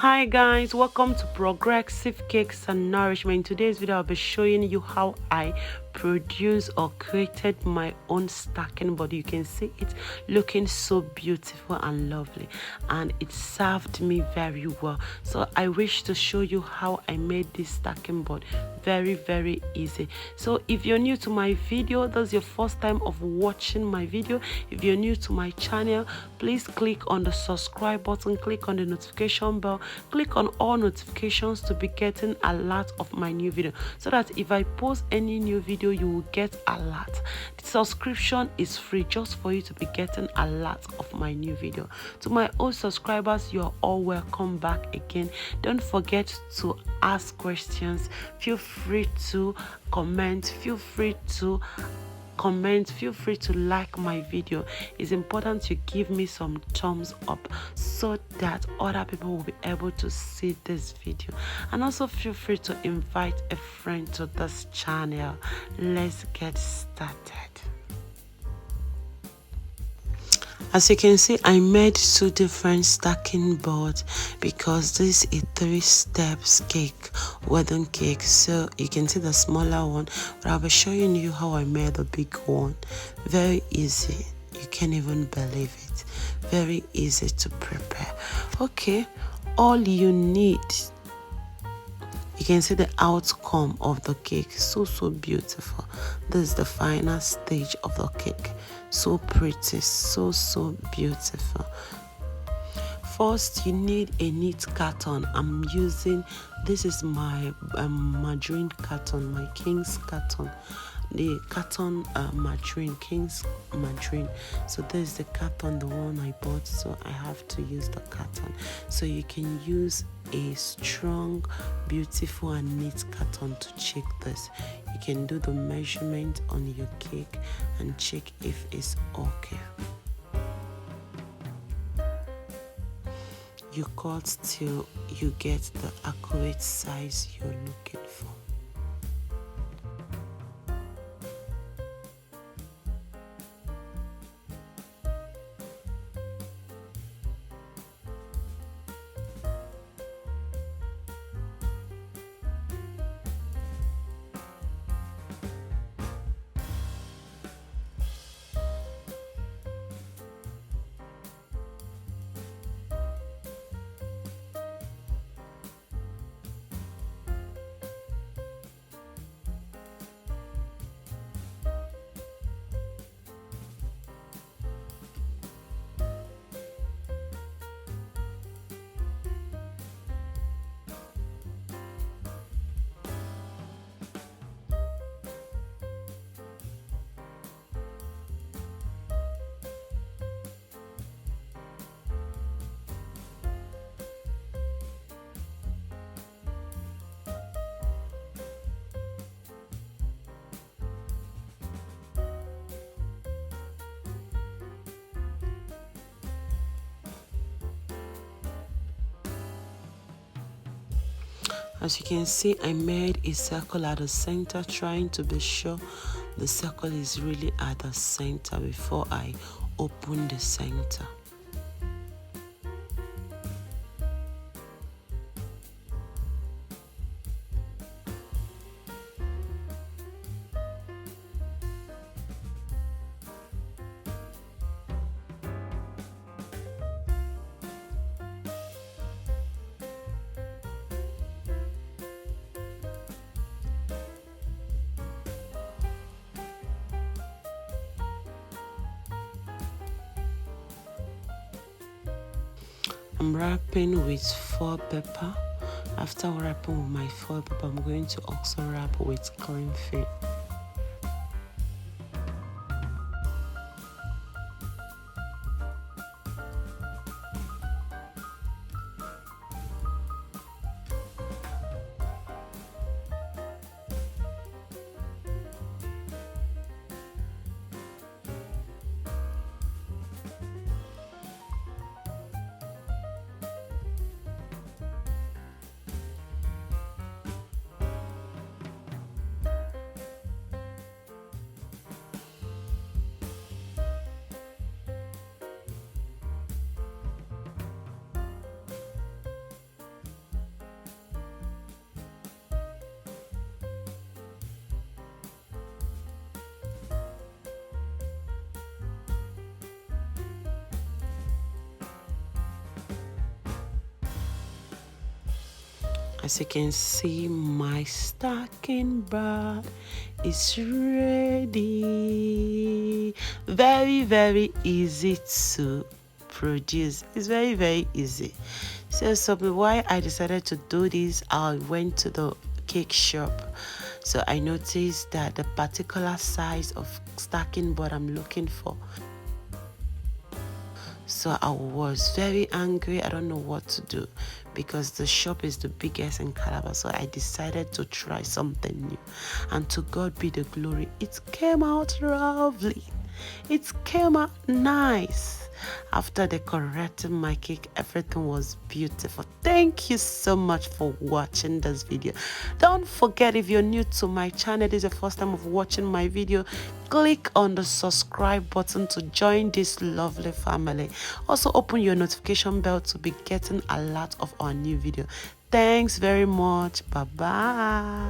Hi guys, welcome to Progressive Cakes and Nourishment. In today's video I'll be showing you how I produced or created my own stacking board. You can see it looking so beautiful and lovely, and it served me very well. So I wish to show you how I made this stacking board very easy. So if you're new to my video, that's your first time of watching my video, if you're new to my channel, please click on the subscribe button, click on the notification bell, click on all notifications to be getting alert of my new video, so that if I post any new video you will get alert. The subscription is free just for you to be getting alert of my new video. To my old subscribers, you're all welcome back again. Don't forget to ask questions, feel free to comment, feel free to like my video. It's important to give me some thumbs up so that other people will be able to see this video, and also feel free to invite a friend to this channel. Let's get started. As you can see, I made two different stacking boards because this is 3 steps cake, wedding cake. So you can see the smaller one, but I'll be showing you how I made the big one. Very easy, you can't even believe it. Very easy to prepare. Okay, all you need, you can see the outcome of the cake. So beautiful. This is the final stage of the cake. So pretty, so beautiful. First, you need a knit carton. I'm using, this is my margarine carton, my King's carton. The carton margarine, King's margarine. So this is the carton, the one I bought, so I have to use the carton. So you can use a strong, beautiful and neat carton to check this. You can do the measurement on your cake and check if it's okay. You cut till you get the accurate size you're looking for. As you can see, I made a circle at the center, trying to be sure the circle is really at the center before I open the center. I'm wrapping with foil paper. After wrapping with my foil paper, I'm going to also wrap with cling film. As you can see, my stacking board is ready. Very, very easy to produce. It's very, very easy. So why I decided to do this, I went to the cake shop. So I noticed that the particular size of stacking board I'm looking for. So I was very angry. I don't know what to do because the shop is the biggest in Calabar. So I decided to try something new. And to God be the glory. It came out lovely. It came out nice. After decorating my cake, everything was beautiful. Thank you so much for watching this video. Don't forget, if you're new to my channel, this is the first time of watching my video, click on the subscribe button to join this lovely family. Also open your notification bell to be getting a lot of our new video. Thanks very much. Bye bye.